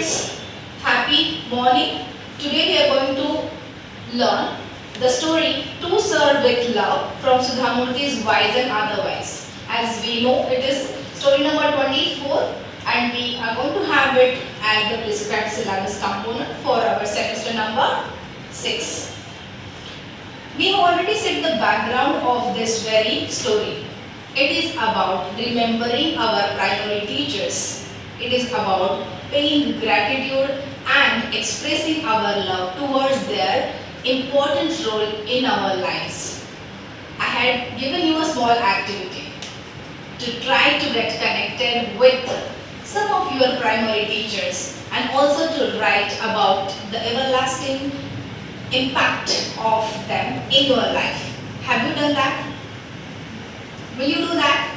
kids, happy morning. Today we are going to learn the story To Serve with Love from Sudha Murthy's Wise and Otherwise. As we know, it is story number 24 and we are going to have it as the prescribed syllabus component for our semester number 6. We have already set the background of this very story. It is about remembering our primary teachers. It is about paying gratitude and expressing our love towards their important role in our lives. I had given you a small activity to try to get connected with some of your primary teachers and also to write about the everlasting impact of them in your life. Have you done that? Will you do that?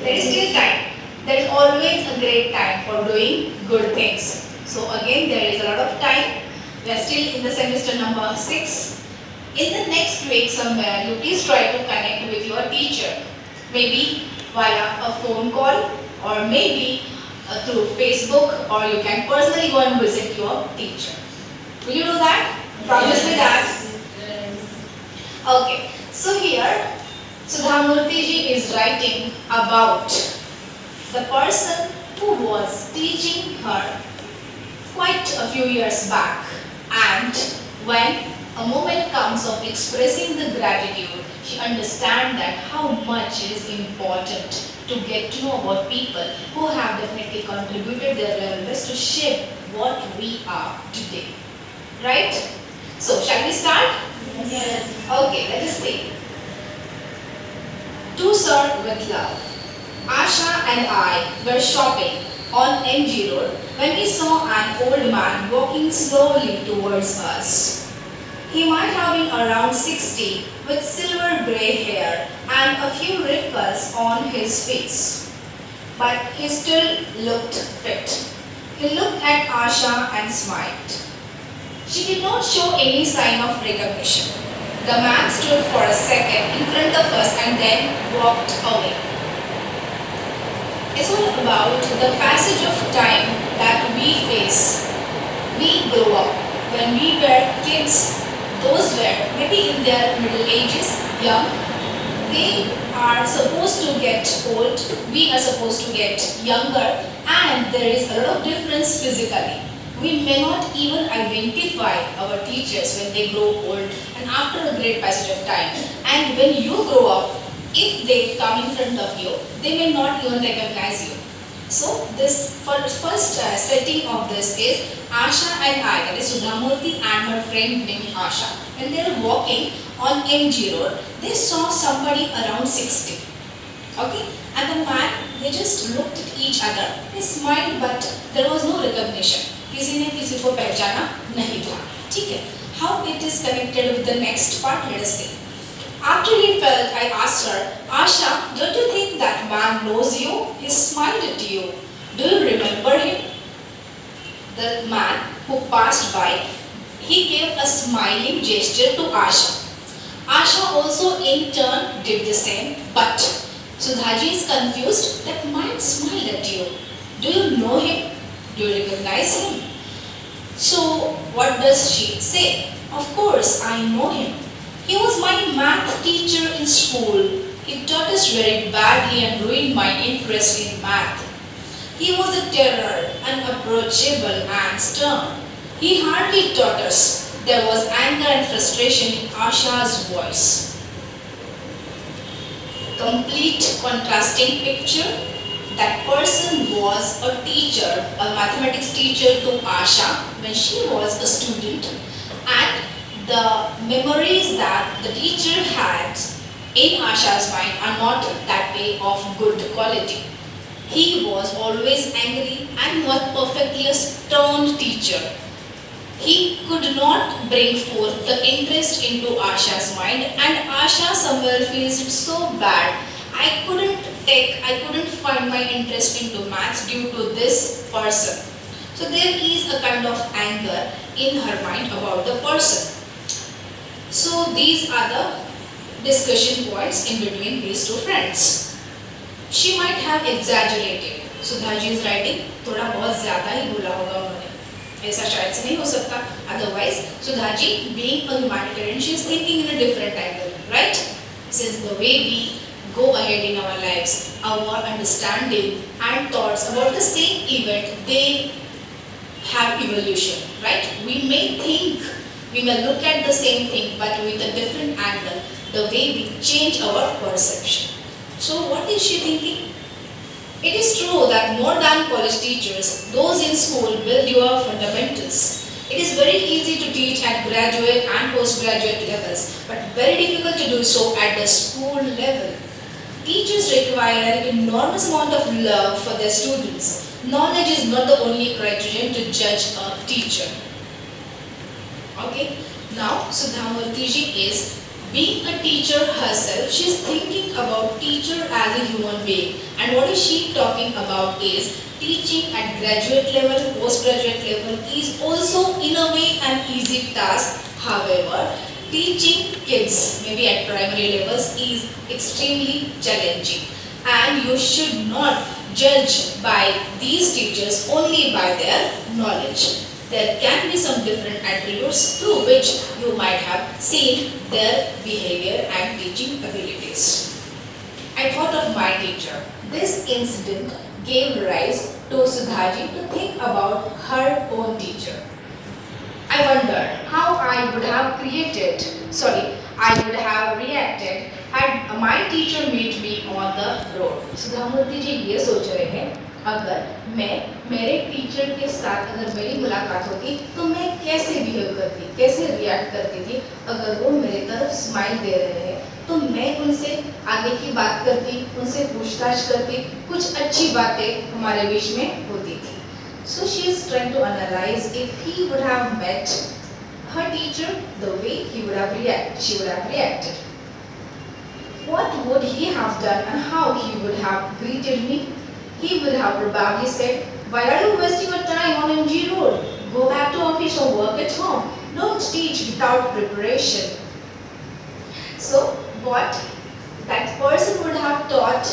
There is still time. There is always a great time for doing good things. So again, there is a lot of time. We are still in the semester number 6. In the next week somewhere, you please try to connect with your teacher. Maybe via a phone call or maybe through Facebook, or you can personally go and visit your teacher. Will you do that? Promise me that? Okay. So here, Sudha Murthy ji is writing about the person who was teaching her quite a few years back, and when a moment comes of expressing the gratitude, she understands that how much it is important to get to know about people who have definitely contributed their level best to shape what we are today. Right? So, shall we start? Yes. Okay, let us see. To Serve with Love. Asha and I were shopping on MG Road when we saw an old man walking slowly towards us. He might have been around 60 with silver grey hair and a few wrinkles on his face. But he still looked fit. He looked at Asha and smiled. She did not show any sign of recognition. The man stood for a second in front of us and then walked away. It's all about the passage of time that we face. We grow up. When we were kids, those were maybe in their middle ages, young. They are supposed to get old, we are supposed to get younger, and there is a lot of difference physically. We may not even identify our teachers when they grow old and after a great passage of time. And when you grow up, if they come in front of you, they may not even recognize you. So this first setting of this is Asha and I, that is Sudha Murthy and her friend named Asha. When they were walking on MG Road, they saw somebody around 60. Okay? And the man, they just looked at each other. They smiled, but there was no recognition. किसी ने किसी को पहचाना नहीं था. ठीक है? How it is connected with the next part? Let us see. After he felt, I asked her, Asha, don't you think that man knows you? He smiled at you. Do you remember him? The man who passed by, he gave a smiling gesture to Asha. Asha also in turn did the same, but Sudhaji is confused. That man smiled at you. Do you know him? Do you recognize him? So, what does she say? Of course, I know him. He was my math teacher in school. He taught us very badly and ruined my interest in math. He was a terror, unapproachable and stern. He hardly taught us. There was anger and frustration in Asha's voice. Complete contrasting picture. That person was a teacher, a mathematics teacher to Asha when she was a student, and the memories that the teacher had in Asha's mind are not that way of good quality. He was always angry and not perfectly a stern teacher. He could not bring forth the interest into Asha's mind, and Asha somewhere feels it so bad. I couldn't find my interest into maths due to this person. So there is a kind of anger in her mind about the person. So these are the discussion points in between these two friends. She might have exaggerated. Sudha ji is writing, थोड़ा बहुत ज़्यादा ही बोला होगा उन्होंने. ऐसा शायद से नहीं हो सकता. Otherwise, Sudha ji, being a humanitarian, she is thinking in a different angle, right? Since the way we go ahead in our lives, our understanding and thoughts about the same event, they have evolution, right? We may think, we may look at the same thing, but with a different angle, the way we change our perception. So what is she thinking? It is true that more than college teachers, those in school build your fundamentals. It is very easy to teach at graduate and postgraduate levels, but very difficult to do so at the school level. Teachers require an enormous amount of love for their students. Knowledge is not the only criterion to judge a teacher. Okay, now Sudha Murthy ji is being a teacher herself. She is thinking about teacher as a human being, and what is she talking about is teaching at graduate level, postgraduate level is also in a way an easy task. However, teaching kids maybe at primary levels is extremely challenging, and you should not judge by these teachers only by their knowledge. There can be some different attributes through which you might have seen their behavior and teaching abilities. I thought of my teacher. This incident gave rise to Sudhaji to think about her own teacher. I wondered how I would have reacted had my teacher met me on the road. Sudha Murthy ji ये सोच रहे हैं, अगर मैं मेरे teacher के साथ अगर मेरी मुलाकात होती तो मैं कैसे बिहेव करती, कैसे रिएक्ट करती थी. अगर वो मेरे तरफ स्माइल दे रहे हैं तो मैं उनसे आगे की बात करती, उनसे पूछताछ करती, कुछ अच्छी बातें हमारे बीच में होती थी. So she is trying to analyze if he would have met her teacher, the way she would have reacted. What would he have done and how he would have greeted me? He would have probably said, "Why are you wasting your time on MG Road? Go back to office or work at home. Don't teach without preparation." So what that person would have talked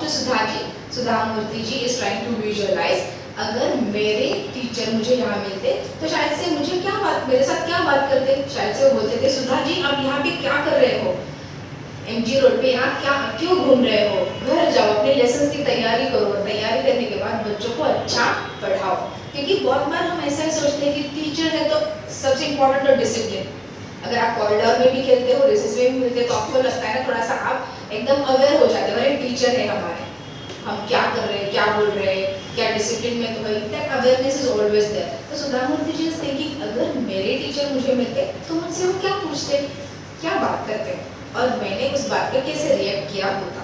to Sudhaji. Sudha Murthy ji is trying to visualize. अगर मेरे teacher मुझे यहाँ मिलते तो शायद से मेरे साथ क्या बात करते. शायद से वो बोलते थे, "सुधा जी, आप यहाँ पे क्या कर रहे हो? MG रोड पे यहाँ क्यों घूम रहे हो? घर जाओ, अपने लेसन की तैयारी करो, तैयारी करने के बाद बच्चों को अच्छा पढ़ाओ." क्योंकि बहुत बार हम ऐसा ही सोचते हैं कि टीचर है तो सबसे इम्पोर्टेंट है डिसिप्लिन. अगर आप कॉरिडोर में भी खेलते हो, रेसेस में भी मिलते हो, तो आपको लगता है ना थोड़ा सा आप एकदम अवेयर हो जाते हो, अरे टीचर है हमारे, हम क्या कर रहे हैं, क्या बोल रहे हैं, क्या डिसिप्लिन में तो है. That awareness is always there. तो सुधा मूर्ति जी इज थिंकिंग, अगर मेरे टीचर मुझे मिलते तो मुझसे वो क्या पूछते, क्या बात करते, और मैंने उस बात पे कैसे रिएक्ट किया होता.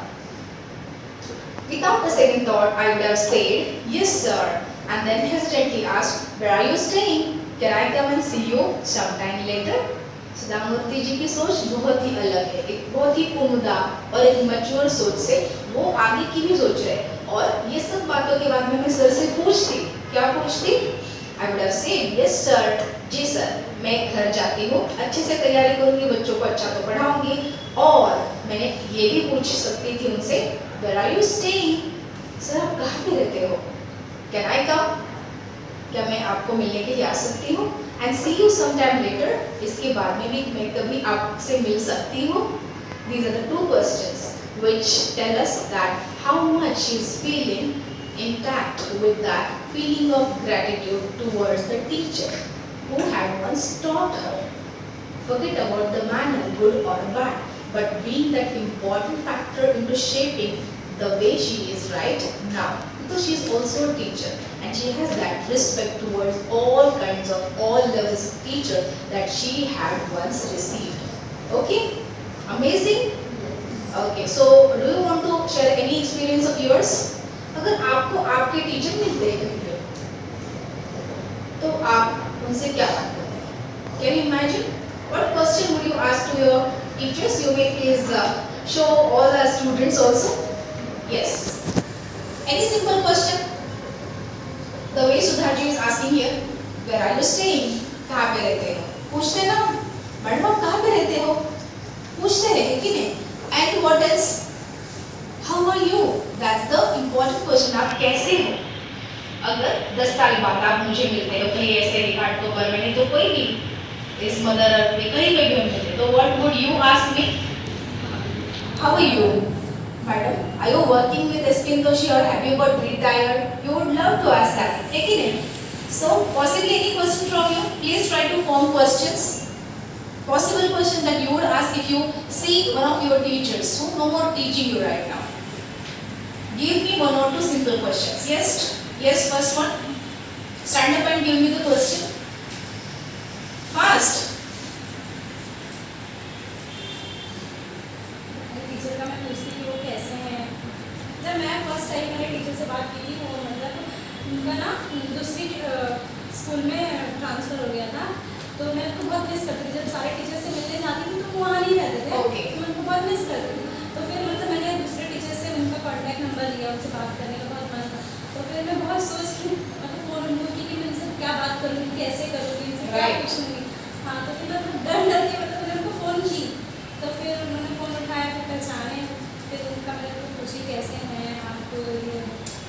Without a second thought, I would have said, "Yes, sir," and then hesitantly asked, "Where are you staying? Can I come and see you sometime later?" सुधा मूर्ति जी की सोच बहुत ही अलग है. एक बहुत ही उम्दा और एक मैच्योर सोच से वो आगे की भी सोच रहे हैं. और ये सब बातों के बाद में मैं सर से पूछती, क्या पूछती? I would have said, "Yes, sir," जी सर, मैं घर जाती हूँ, अच्छे से तैयारी करूँगी, बच्चों को अच्छा तो पढ़ाऊंगी. और मैंने ये भी पूछ सकती थी उनसे, "Where are you staying?" Sir, आप कहाँ पे रहते हो? Can I come? क्या मैं आपको मिलने के लिए आ सकती हूँ? And see you sometime later. इसके बाद में भी मैं कभी आपसे मिल सकती हूँ. These are the two questions which tell us that how much she is feeling intact with that feeling of gratitude towards the teacher who had once taught her. Forget about the manner, good or bad, but being that important factor into shaping the way she is right now. Because she is also a teacher and she has that respect towards all kinds of, all levels of teacher that she had once received. Okay? Amazing? Okay, so do you want to share any experience of yours? अगर आपको आपके teacher मिलते हैं तो आप उनसे क्या बात करते हैं? Can you imagine? What question would you ask to your teachers? You may please show all the students also. Yes. Any simple question? The way Sudhaji is asking here, "Where are you staying?" कहाँ पे रहते हो? पूछते ना, madam आप कहाँ पे रहते हो? पूछते हैं कि नहीं? And what else? How are you? That's the important question. आप कैसे हो? अगर 10 साल बाद आप मुझे मिलते हो कहीं ऐसे ही घाटकोपर में, नहीं तो कोई भी इस मदर अर्थ पे कहीं पे भी हम मिलते, तो what would you ask me? How are you madam, are you working with skin दोषी और have you got retired? You would love to ask that, है कि नहीं? So possibly any question from you, please try to form questions, possible question that you would ask if you see one of your teachers who no more teaching you right now. Give me one or two simple questions. Yes, first one. Stand up and give me the question. Fast. Teacher का मैं पूछती कि वो कैसे हैं। जब मैं first time मेरे टीचर से बात की थी, वो मतलब उनका ना दूसरी स्कूल में ट्रांसफ़र हो गया था, तो मैं उनको बहुत मिस करती थी। जब सारे टीचर से मिलने जाती थी तो वो वहाँ नहीं रहते थे, Okay. तो मैं उनको बहुत मिस करती थी। तो फिर मतलब मैंने दूसरे टीचर से उनका कॉन्टैक्ट नंबर लिया, उनसे बात करने का बहुत मन था। तो फिर मैं बहुत सोच के मतलब फ़ोन उनको की कि मैं इनसे क्या बात करूँगी, कैसे करूँगी, इनसे क्या Right. पूछूँगी। हाँ, तो फिर मैं डर डर के मतलब मैंने उनको फ़ोन की, तो फिर उन्होंने फ़ोन उठाया, फिर पहचाने, फिर उनका मैंने उनको पूछी कैसे हैं आप, ये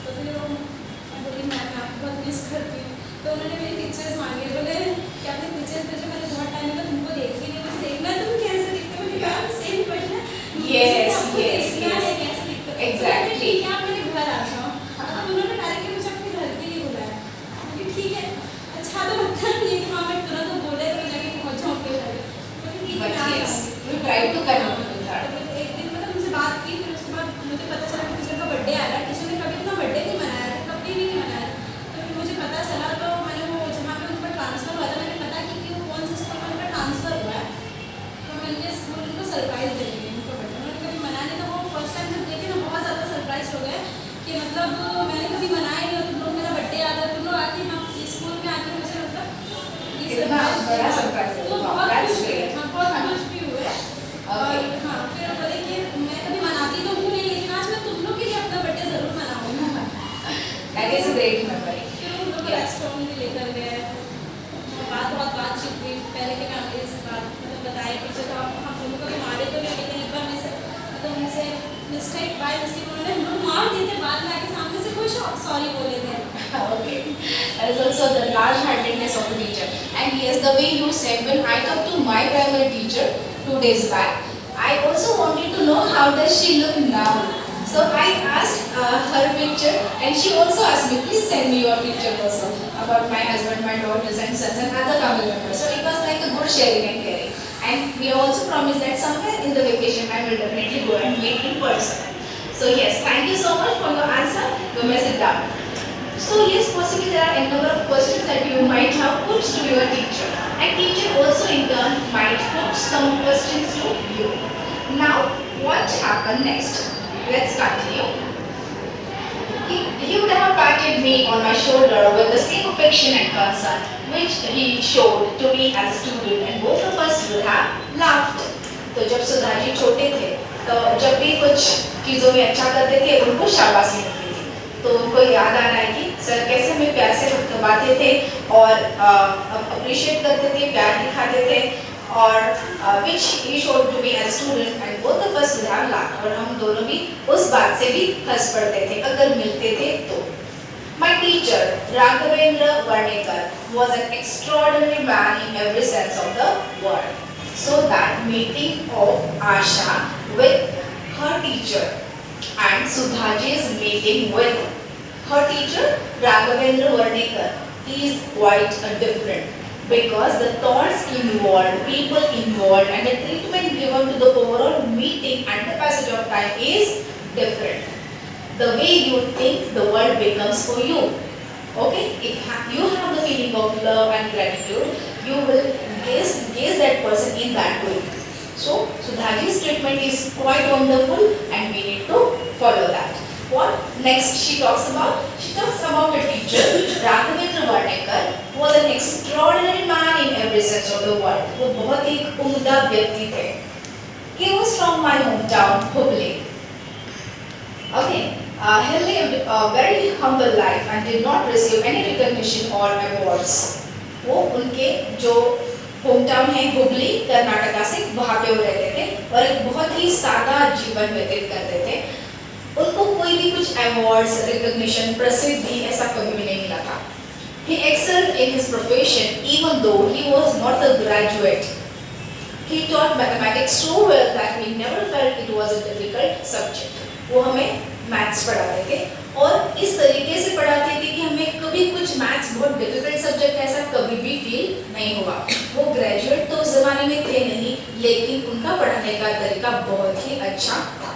तो फिर वो मैं बोली मैं आपको बहुत मिस करती हूँ। तो उन्होंने मेरी पिक्चर्स मांगे, बोले कि अपनी पिक्चर्स भेजो, मैंने बहुत टाइम में तुमको देखी नहीं, मुझे देखना तुम कैसे दिखते हो। मैंने कहा सेम क्वेश्चन Yes, आपको yes, देखना yes. है कैसे दिखते हो। Exactly. ठीक है, आप मेरे घर आ जाओ। तो उन्होंने डायरेक्टली मुझे अपने घर के लिए बुलाया। बोली ठीक है, अच्छा तो लगता नहीं है कि हाँ मैं तुरंत बोले तो मैं जाके पहुँच जाऊँ अपने घर। बोली ठीक है, But मैं आ yes, जाऊँगी। you try to connect with her. तो फिर एक दिन मतलब उनसे बात की, फिर उसके बाद मुझे पता चला कि टीचर का बर्थडे आ रहा है। टीचर ने कभी अपना बर्थडे नहीं मनाया था, कभी भी नहीं मनाया। तो फिर मुझे पता चला, तो मैंने वो जहाँ पे उनका ट्रांसफ़र हुआ था, मैंने पता कि वो कौन से स्कूल में उनका ट्रांसफ़र हुआ है। तो मैंने स्कूल उनको सरप्राइज़ दे दी उनको बर्थडे। उन्होंने कभी मनाया नहीं, तो वो फर्स्ट टाइम जब देखे ना बहुत ज़्यादा सरप्राइज हो गए कि मतलब मैंने कभी मनाया नहीं, तुम लोग मेरा बर्थडे याद है, तुम लोग आके हम स्कूल में आके मुझे मतलब ये कितना बड़ा surprise है, तो wow, बहुत that's खुश हुए, great. हाँ बहुत खुश भी हुए। और Okay. हाँ, फिर बोले कि मैं कभी मनाती तो हूँ नहीं, लेकिन आज मैं तुम लोग के लिए अपना बर्थडे ज़रूर मनाऊँगा। That is a great memory. फिर उन लोग को Yeah. रेस्टोरेंट भी लेकर गए, बहुत बातचीत हुई पहले के फैमिली से बात, मतलब बताया कि चलो हम लोगों को तो मारे तो नहीं, लेकिन एक बार मैं से मतलब उनसे मिस्टेक बाय मिस्टेक उन्होंने हम लोग मार दिए थे, बाद में आके सामने से कुछ सॉरी बोले थे। Okay. That is also the large-heartedness of a teacher. And yes, the way you said, when I talked to my primary teacher 2 days back, I also wanted to know how does she look now. So I asked her picture, and she also asked me, please send me your picture also about my husband, my daughters and sons and other family members. So it was like a good sharing and caring. And we also promised that somewhere in the vacation I will definitely go and meet in person. So yes, thank you so much for your answer. Go and sit down. So yes, possibly there are a number of questions that you might have put to your teacher, and teacher also in turn might put some questions to you. Now, what happened next? Let's continue. He would have patted me on my shoulder with the same affection and concern which he showed to me as a student, and both of us would have laughed. तो जब सुधा जी छोटे थे, तो जब भी कुछ चीज़ों में अच्छा करते थे, उनको शाबाशी मिलती थी, तो उनको याद आ रहा है कि सर कैसे हमें प्यार से दबाते थे और अप्रिशिएट करते थे, प्यार दिखाते थे, और which he showed to me as a student, and both of us would have laughed. और हम दोनों भी उस बात से भी हंस पड़ते थे अगर मिलते थे तो. My teacher, Raghavendra Varnekar, was an extraordinary man in every sense of the word. So that meeting of Asha with her teacher and Sudhaji's meeting with her teacher, Raghavendra Varnekar, is quite different, because the thoughts involved, people involved, and the treatment given to the overall meeting and the passage of time is different. The way you think, the world becomes for you. Okay? If you have the feeling of love and gratitude, you will gaze that person in that way. So, Sudhaji's treatment is quite wonderful, and we need to follow that. What next she talks about? She talks about her teacher, Raghavendra Varnekar, who was an extraordinary man in every sense of the word. वो बहुत ही उम्दा व्यक्ति थे. He was from my hometown, Hubli. Okay, he lived a very humble life and did not receive any recognition or awards. वो उनके जो hometown है हुबली कर्नाटका से, वहाँ पे वो रहते थे और एक बहुत ही सादा जीवन व्यतीत करते थे. उनको कोई भी कुछ अवार्ड्स, रिकॉग्निशन, प्रसिद्धि ऐसा कभी भी नहीं मिला. He excelled in his profession even though he was not a graduate. He taught mathematics so well that we never felt it was a difficult subject. वो हमें मैथ्स पढ़ाते थे और इस तरीके से पढ़ाते थे कि हमें कभी कुछ मैथ्स बहुत डिफिकल्ट सब्जेक्ट ऐसा कभी भी फील नहीं हुआ। वो ग्रेजुएट तो उस जमाने में थे नहीं, लेकिन उनका पढ़ाने का तरीका बहुत ही अच्छा था।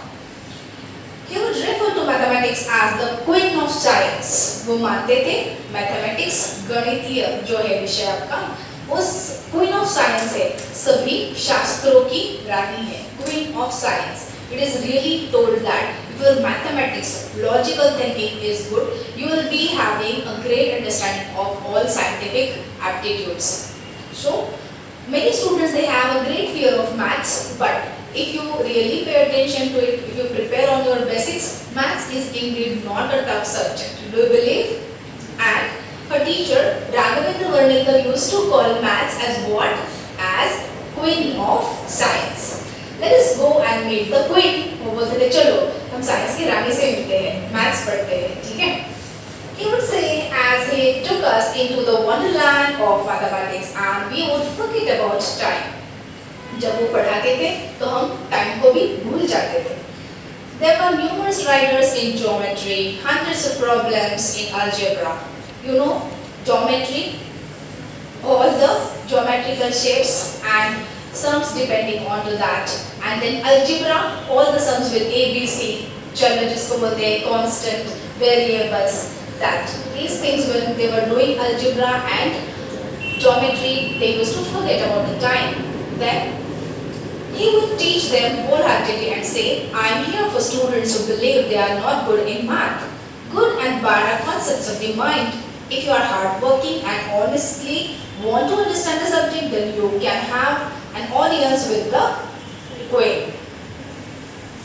He would refer to mathematics as the queen of science. वो मानते थे मैथमेटिक्स गणितीय जो है विषय आपका उस क्वीन ऑफ साइंस है, सभी शास्त्रों की रानी है, queen of science. It is really told that if your mathematics, logical thinking is good, you will be having a great understanding of all scientific aptitudes. So, many students they have a great fear of maths, but if you really pay attention to it, if you prepare on your basics, maths is indeed not a tough subject. Do you believe? And her teacher, Raghavendra Varnekar, used to call maths as what? As queen of science. Let us go and meet the queen. वो बोलते थे चलो हम science की रानी से मिलते हैं, maths पढ़ते हैं, ठीक है? He would say as he took us into the wonderland of mathematics and we would forget about time. जब वो पढ़ाते थे तो हम टाइम को भी भूल जाते थे। There were numerous writers in geometry, hundreds of problems in algebra. You know geometry, all the geometrical shapes and sums depending on to that, and then algebra, all the sums with A, B, C, चल जिसको बोलते हैं constant, variables, that these things when they were doing algebra and geometry, they used to forget about the time. Then he would teach them wholeheartedly and say, I am here for students who believe they are not good in math. Good and bad are concepts of the mind. If you are hardworking and honestly want to understand the subject, then you can have an audience with the queen.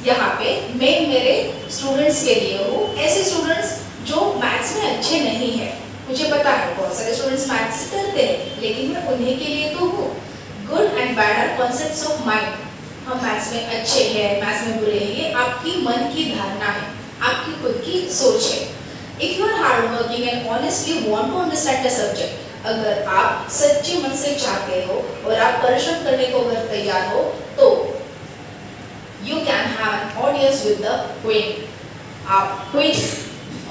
यहाँ पे मैं मेरे students के लिए हूँ, ऐसे students जो maths में अच्छे नहीं हैं। मुझे पता है बहुत सारे स्टूडेंट्स मैथ्स से डरते हैं, लेकिन मैं उन्हीं के लिए तो हूँ। Good and bad are concepts of mind. हम मैथ्स में अच्छे हैं, मैथ्स में बुरे हैं, ये आपकी मन की धारणा है, आपकी खुद की सोच है। If you are hardworking and honestly want to understand the subject, अगर आप सच्चे मन से चाहते हो और आप परिश्रम करने को अगर तैयार हो, तो you can have an audience with the queen. आप queen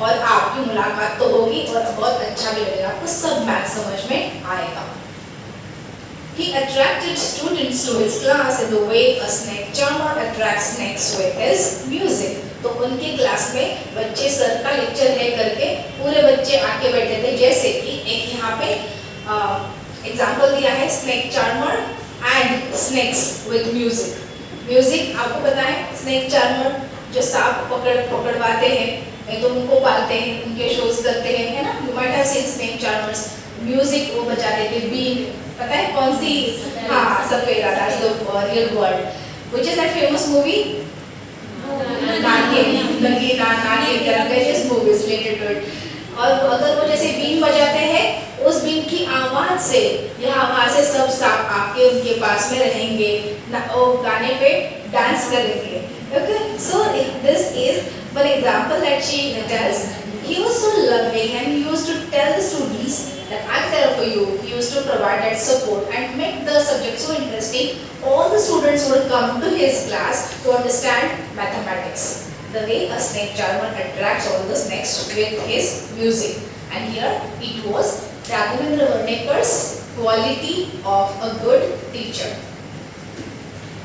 और आपकी मुलाकात तो होगी और बहुत अच्छा भी लगेगा, आपको सब मैथ समझ में आएगा। He attracted students to his class in the way a snake charmer attracts snakes with his music. तो उनके क्लास में बच्चे सर का लेक्चर है करके पूरे बच्चे आके बैठे थे, जैसे कि एक यहाँ पे एग्जाम्पल दिया है snake charmer and snacks with music. Music आपको पता है, स्नेक चार्मर जो सांप पकड़वाते हैं तो उनको पालते हैं, उनके शोज करते हैं, है ना? You might have seen snake charmers. Music वो बजाते थे, बीन, पता है कौन सी? हाँ, सबको याद है, the real world, which is that famous movie और अगर वो जैसे बीन बजाते हैं, उस बीन की आवाज से या आवाज से सब सांप आके उनके पास में रहेंगे, और गाने पे डांस करेंगे। Okay, so this is one example that she tells. He was so loving and he used to tell the students that I'm there for you. He used to provide that support and make the subject so interesting. All the students would come to his class to understand mathematics. The way a snake charmer attracts all the snakes with his music. And here it was Raghavendra Varnekar's quality of a good teacher.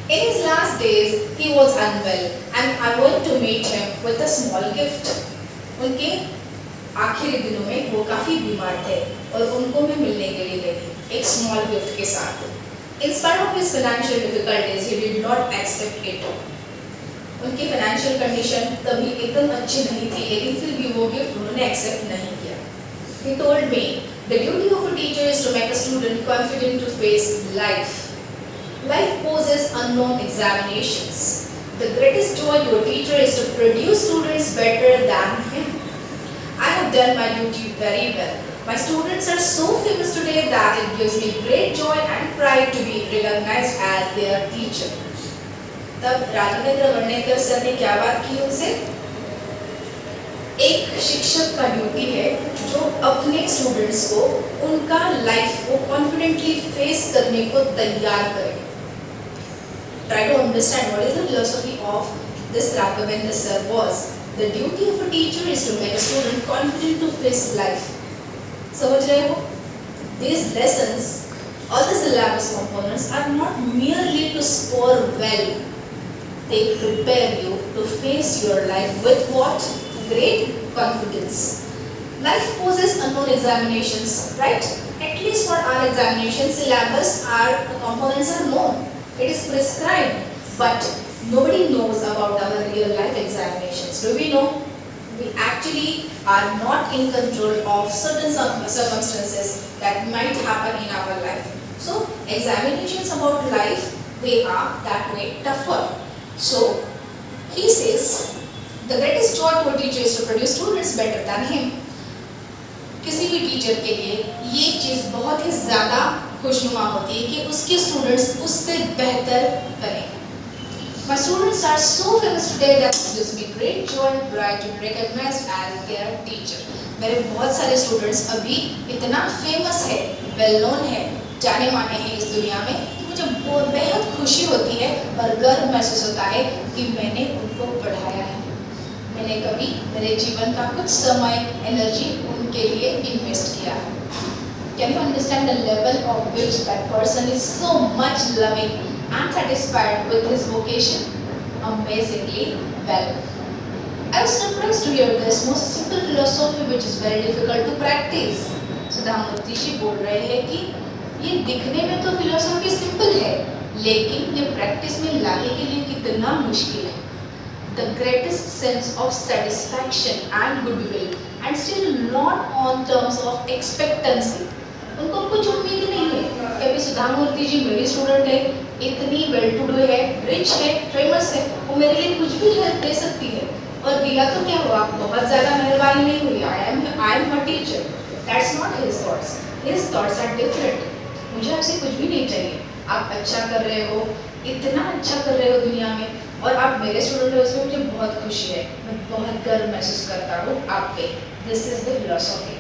In his last days, he was unwell and I went to meet him with a small gift. उनके आखिरी दिनों में वो काफी बीमार थे और उनको मैं मिलने के लिए गई एक स्मॉल गिफ्ट के साथ। In spite of his financial difficulties, he did not accept it. उनकी फाइनेंशियल कंडीशन तभी एकदम अच्छी नहीं थी, लेकिन फिर भी वो गिफ्ट उन्होंने एक्सेप्ट नहीं किया। He told me, the duty of a teacher is to make a student confident to face life. Life poses unknown examinations. The greatest joy to a teacher is to produce students better than him. I have done my duty very well. My students are so famous today that it gives me great joy and pride to be recognized as their teacher. तब Raghavendra Varnekar sir ने क्या बात की उनसे? एक शिक्षक का duty है जो अपने स्टूडेंट्स को उनका लाइफ को कॉन्फिडेंटली फेस करने को तैयार करें. Try to understand what is the philosophy of this Raghavendra sir was. The duty of a teacher is to make a student confident to face life. समझ रहे हो? These lessons, all the syllabus components are not merely to score well. They prepare you to face your life with what? Great confidence. Life poses unknown examinations, right? At least for our examination syllabus, our components are known. It is prescribed, but nobody knows about our real life examinations. Do we know? We actually are not in control of certain circumstances that might happen in our life. So, examinations about life, they are that way tougher. So, he says, the greatest joy to a teacher is to produce students better than him. किसी भी teacher के लिए ये चीज़ बहुत ही ज़्यादा खुशनुमा होती है कि उसके स्टूडेंट्स उससे बेहतर बने. My students are so famous today that it gives me great joy and pride to be recognized as their teacher. मेरे बहुत सारे स्टूडेंट्स अभी इतना फेमस है, वेल नोन है, जाने माने हैं इस दुनिया में कि मुझे बेहद खुशी होती है और गर्व महसूस होता है कि मैंने उनको पढ़ाया है. मैंने कभी मेरे जीवन का कुछ समय, एनर्जी उनके लिए इन्वेस्ट किया है. Can you understand the level of which that person is so much loving and satisfied with his vocation? Amazingly well. I was surprised to hear this most simple philosophy which is very difficult to practice. सुधा मूर्ति जी बोल रहे हैं कि ये दिखने में तो philosophy simple है, लेकिन ये प्रैक्टिस में लाने के लिए कितना मुश्किल है. The greatest sense of satisfaction and goodwill, and still not on terms of expectancy. उनको कुछ उम्मीद नहीं है कि अभी सुधा मूर्ति जी मेरी स्टूडेंट है, इतनी वेल टू डू है, रिच है, फेमस है, वो मेरे लिए कुछ भी हेल्प दे सकती है. और दिया तो क्या हुआ, बहुत ज़्यादा मेहरबानी नहीं हुई. I am her teacher. That's not his thoughts. His thoughts are different. मुझे आपसे कुछ भी नहीं चाहिए. आप अच्छा कर रहे हो, इतना अच्छा कर रहे हो दुनिया में, और आप मेरे स्टूडेंट हो, इसमें मुझे बहुत खुशी है. मैं बहुत गर्व महसूस करता हूँ आप पे. This is the philosophy.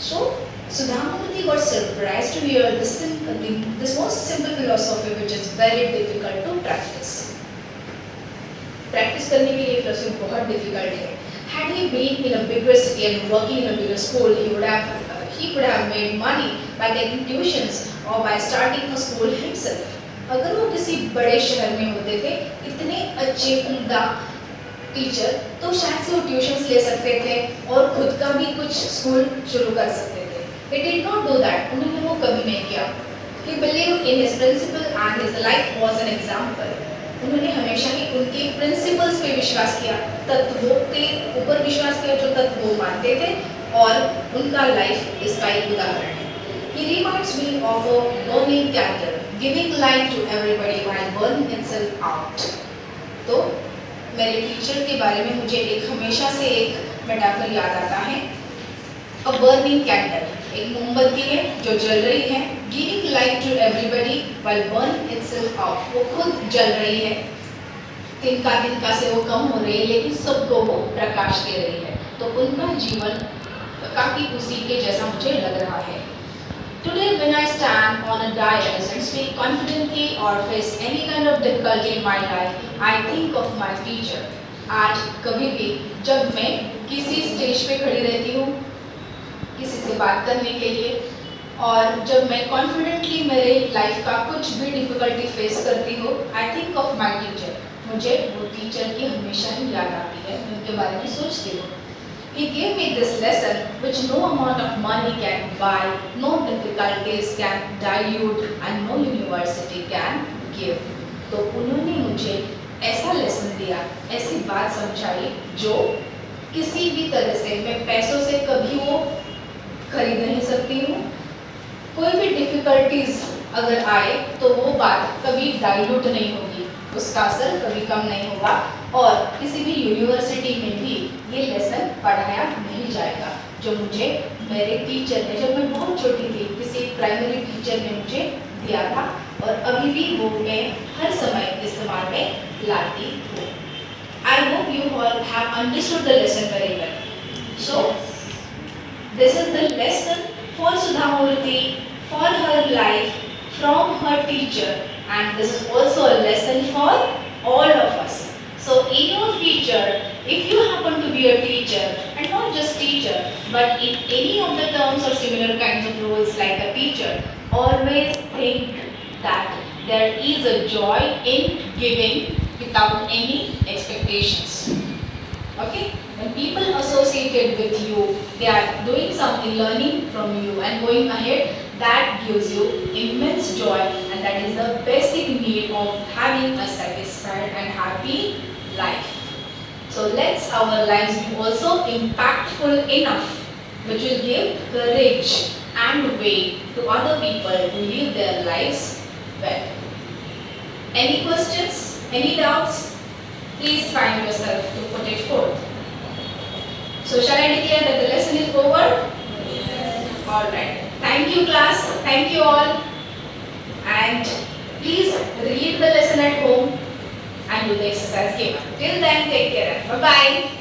So Sudha Murthy got surprised to hear this most simple philosophy which is very difficult to practice. Practice करने के लिए फिलोसॉफी बहुत difficult है. Had he been in a bigger city and working in a bigger school, he could have made money by taking tuitions or by starting a school himself. अगर वो किसी बड़े शहर में होते थे, इतने अच्छे उम्दा टीचर, तो शायद से वो ट्यूशन्स ले सकते थे और खुद का भी कुछ स्कूल शुरू कर सकते थे. He did not do that. उन्होंने वो कभी नहीं किया. He believed in his principle and his life was an example. उन्होंने हमेशा ही उनके प्रिंसिपल्स पे विश्वास किया, तत्वों के ऊपर विश्वास किया जो तत्व वो मानते थे, और उनका लाइफ इसका एक उदाहरण है. He reminds me of a burning candle, giving light to everybody while burning itself out. तो मेरे टीचर के बारे में मुझे हमेशा से एक मेटाफर याद आता है. A burning candle, एक मोमबत्ती है जो जल रही है, giving light to everybody while burning itself out. वो खुद जल रही है, तिनका से वो कम हो रही है, लेकिन सबको वो प्रकाश दे रही है. तो उनका जीवन काफी उसी के जैसा मुझे लग रहा है. Today when I stand on a dais and speak confidently or face any kind of difficulty in my life, I think of my teacher. आज कभी भी जब मैं किसी स्टेज पे खड़ी रहती हूँ किसी से बात करने के लिए, और जब मैं कॉन्फिडेंटली मेरे लाइफ का कुछ भी डिफिकल्टी फेस करती हूँ, I think of my teacher. मुझे वो टीचर की हमेशा ही याद आती है, मैं उनके बारे में सोचती हूँ. He gave me this lesson which no amount of money can buy, no difficulties can dilute, and no university can give. तो उन्होंने मुझे ऐसा लेसन दिया, ऐसी बात समझाई जो किसी भी तरह से मैं पैसों से कभी वो खरीद नहीं सकती हूँ. कोई भी डिफिकल्टीज अगर आए तो वो बात कभी डाइल्यूट नहीं होगी, उसका असर कभी कम नहीं होगा, और किसी भी यूनिवर्सिटी में भी ये लेसन पढ़ाया नहीं जाएगा जो मुझे मेरे टीचर ने, जब मैं बहुत छोटी थी, किसी प्राइमरी टीचर ने मुझे दिया था, और अभी भी वो मैं हर समय इस्तेमाल में लाती हूँ. I hope you all have understood the lesson very well. So, This is the lesson for Sudha Murthy, for her life from her teacher, and this is also a lesson for all of us. So in your future, if you happen to be a teacher, and not just teacher, but in any of the terms or similar kinds of roles like a teacher, always think that there is a joy in giving without any expectations. Okay? When people associated with you, they are doing something, learning from you and going ahead, that gives you immense joy, and that is the basic need of having a satisfied and happy life. So let's our lives be also impactful enough, which will give courage and way to other people to live their lives well. Any questions? Any doubts? Please find yourself to put it forth. So shall I declare that the lesson is over? Yes. Alright. Thank you class. Thank you all. And please read the lesson at home and do the exercise given. Till then, take care. Bye-bye.